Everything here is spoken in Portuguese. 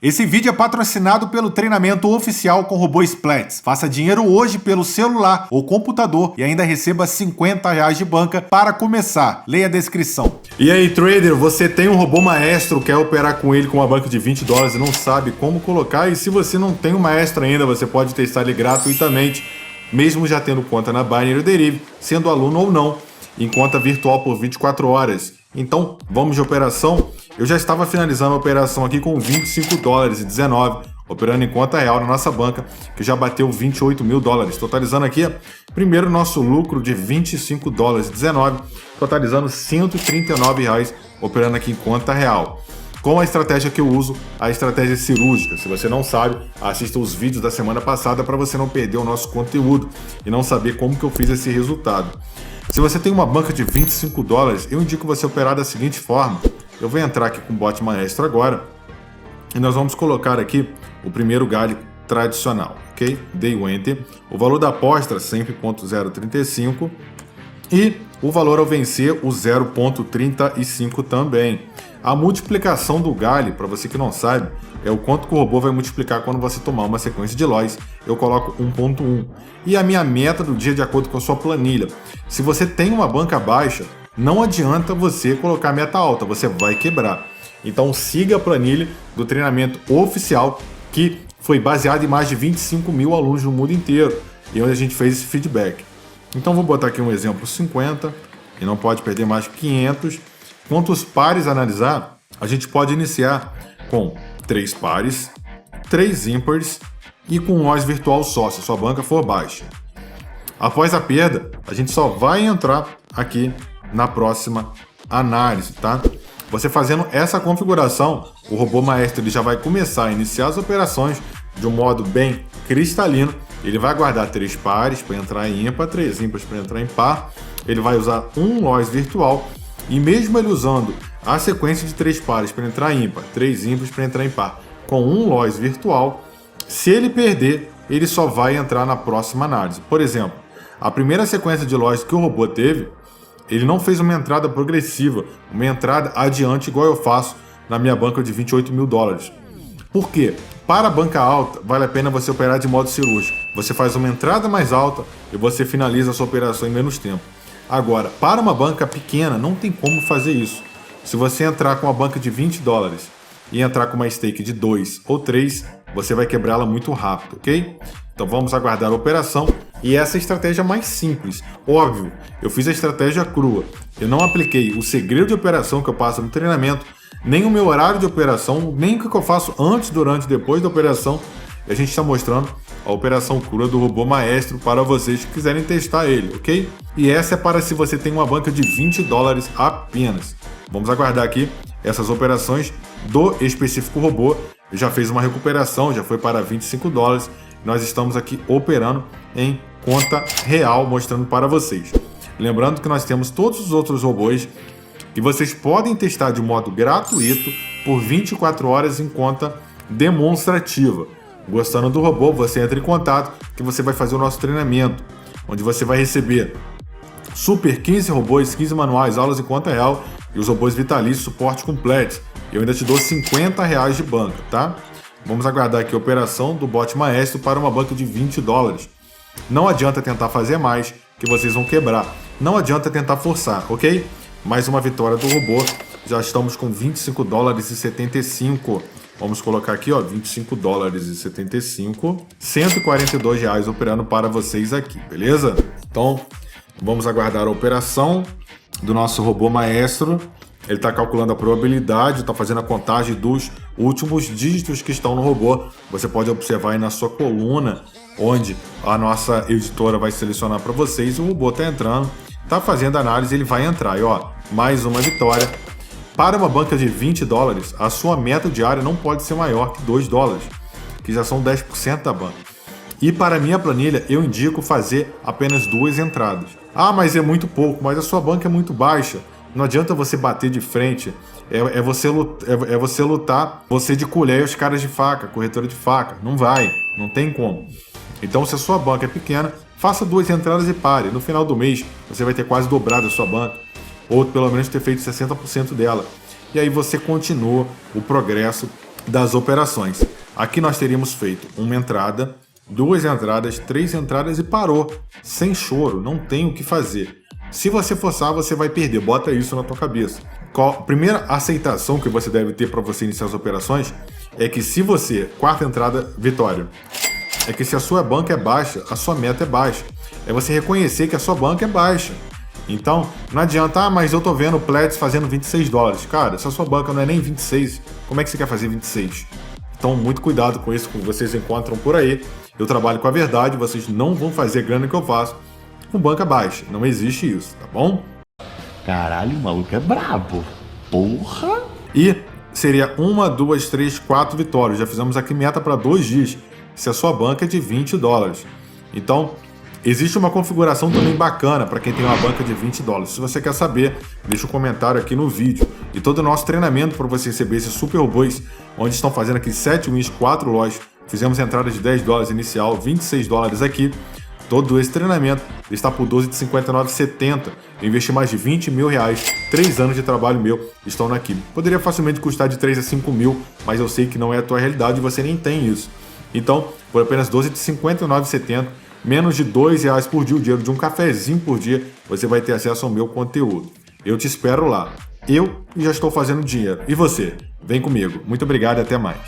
Esse vídeo é patrocinado pelo treinamento oficial com robô Splats. Faça dinheiro hoje pelo celular ou computador e ainda receba R$50 de banca para começar. Leia a descrição. E aí, trader, você tem um robô maestro, quer operar com ele com uma banca de $20 e não sabe como colocar? E se você não tem um maestro ainda, você pode testar ele gratuitamente, mesmo já tendo conta na Binary Deriv, sendo aluno ou não, em conta virtual por 24 horas. Então, vamos de operação. Eu já estava finalizando a operação aqui com $25,19, operando em conta real na nossa banca, que já bateu $28 mil, totalizando aqui, primeiro, nosso lucro de $25,19, totalizando R$139, operando aqui em conta real. Com a estratégia que eu uso, a estratégia cirúrgica. Se você não sabe, assista os vídeos da semana passada para você não perder o nosso conteúdo e não saber como que eu fiz esse resultado. Se você tem uma banca de $25, eu indico você operar da seguinte forma. Eu vou entrar aqui com o bot maestro agora e nós vamos colocar aqui o primeiro galho tradicional, ok? Dei o Enter. O valor da aposta sempre 0,035 e o valor ao vencer o 0,35 também. A multiplicação do galho, para você que não sabe, é o quanto que o robô vai multiplicar quando você tomar uma sequência de loss. Eu coloco 1,1. E a minha meta do dia de acordo com a sua planilha. Se você tem uma banca baixa, não adianta você colocar meta alta, você vai quebrar. Então siga a planilha do treinamento oficial, que foi baseado em mais de 25 mil alunos no mundo inteiro, e onde a gente fez esse feedback. Então vou botar aqui um exemplo 50, e não pode perder mais que 500. Quantos pares analisar, a gente pode iniciar com 3 pares, 3 ímpares e com um loss virtual só, se sua banca for baixa. Após a perda, a gente só vai entrar aqui na próxima análise, tá? Você fazendo essa configuração, o robô maestro ele já vai começar a iniciar as operações de um modo bem cristalino. Ele vai guardar 3 pares para entrar em ímpar, 3 ímpares para entrar em par. Ele vai usar um loss virtual e mesmo ele usando a sequência de 3 pares para entrar em ímpar, 3 ímpares para entrar em par, com um loss virtual, se ele perder, ele só vai entrar na próxima análise. Por exemplo, a primeira sequência de loss que o robô teve, ele não fez uma entrada progressiva, uma entrada adiante igual eu faço na minha banca de $28 mil. Por quê? Para a banca alta, vale a pena você operar de modo cirúrgico. Você faz uma entrada mais alta e você finaliza a sua operação em menos tempo. Agora, para uma banca pequena, não tem como fazer isso. Se você entrar com uma banca de $20 e entrar com uma stake de 2 ou 3, você vai quebrá-la muito rápido, ok? Então vamos aguardar a operação. E essa é a estratégia mais simples. Óbvio, eu fiz a estratégia crua. Eu não apliquei o segredo de operação que eu passo no treinamento, nem o meu horário de operação, nem o que eu faço antes, durante e depois da operação. E a gente está mostrando a operação crua do robô maestro para vocês que quiserem testar ele, ok? E essa é para se você tem uma banca de $20 apenas. Vamos aguardar aqui essas operações do específico robô. Eu já fez uma recuperação, já foi para $25. Nós estamos aqui operando em conta real, mostrando para vocês. Lembrando que nós temos todos os outros robôs que vocês podem testar de modo gratuito por 24 horas em conta demonstrativa. Gostando do robô, você entra em contato que você vai fazer o nosso treinamento, onde você vai receber super 15 robôs, 15 manuais, aulas em conta real e os robôs vitalícios, suporte completo. Eu ainda te dou R$50 de banca, tá? Vamos aguardar aqui a operação do bot maestro para uma banca de $20. Não adianta tentar fazer mais, que vocês vão quebrar. Não adianta tentar forçar, ok? Mais uma vitória do robô. Já estamos com $25,75. Vamos colocar aqui, ó, $25,75. R$142 operando para vocês aqui, beleza? Então, vamos aguardar a operação do nosso robô maestro. Ele está calculando a probabilidade, está fazendo a contagem dos últimos dígitos que estão no robô. Você pode observar aí na sua coluna, onde a nossa editora vai selecionar para vocês. O robô está entrando, está fazendo a análise, ele vai entrar. E ó, mais uma vitória. Para uma banca de $20, a sua meta diária não pode ser maior que $2, que já são 10% da banca. E para a minha planilha, eu indico fazer apenas 2 entradas. Ah, mas é muito pouco, mas a sua banca é muito baixa. Não adianta você bater de frente, é você lutar, você de colher e os caras de faca, corretora de faca. Não vai, não tem como. Então, se a sua banca é pequena, faça 2 entradas e pare. No final do mês, você vai ter quase dobrado a sua banca, ou pelo menos ter feito 60% dela. E aí você continua o progresso das operações. Aqui nós teríamos feito uma entrada, 2 entradas, 3 entradas e parou. Sem choro, não tem o que fazer. Se você forçar, você vai perder. Bota isso na tua cabeça. A primeira aceitação que você deve ter para você iniciar as operações é que se você, quarta entrada, vitória, é que se a sua banca é baixa, a sua meta é baixa. É você reconhecer que a sua banca é baixa. Então, não adianta, mas eu tô vendo o Pledge fazendo $26. Cara, se a sua banca não é nem 26, como é que você quer fazer 26? Então, muito cuidado com isso que vocês encontram por aí. Eu trabalho com a verdade, vocês não vão fazer a grana que eu faço com banca baixa. Não existe isso, tá bom? Caralho, o maluco é brabo. Porra! E seria 1, 2, 3, 4 vitórias. Já fizemos aqui meta para 2 dias. Se a sua banca é de $20. Então, existe uma configuração também bacana para quem tem uma banca de $20. Se você quer saber, deixa um comentário aqui no vídeo. E todo o nosso treinamento para você receber esses super robôs, onde estão fazendo aqui 7 wins, 4 lojas. Fizemos entrada de $10 inicial, $26 aqui. Todo esse treinamento está por 12 de R$ 59,70. Eu investi mais de R$20 mil, 3 anos de trabalho meu estão aqui. Poderia facilmente custar de 3 a 5 mil, mas eu sei que não é a tua realidade e você nem tem isso. Então, por apenas 12 de R$ 59,70, menos de R$2 por dia, o dinheiro de um cafezinho por dia, você vai ter acesso ao meu conteúdo. Eu te espero lá. Eu já estou fazendo dinheiro. E você? Vem comigo. Muito obrigado e até mais.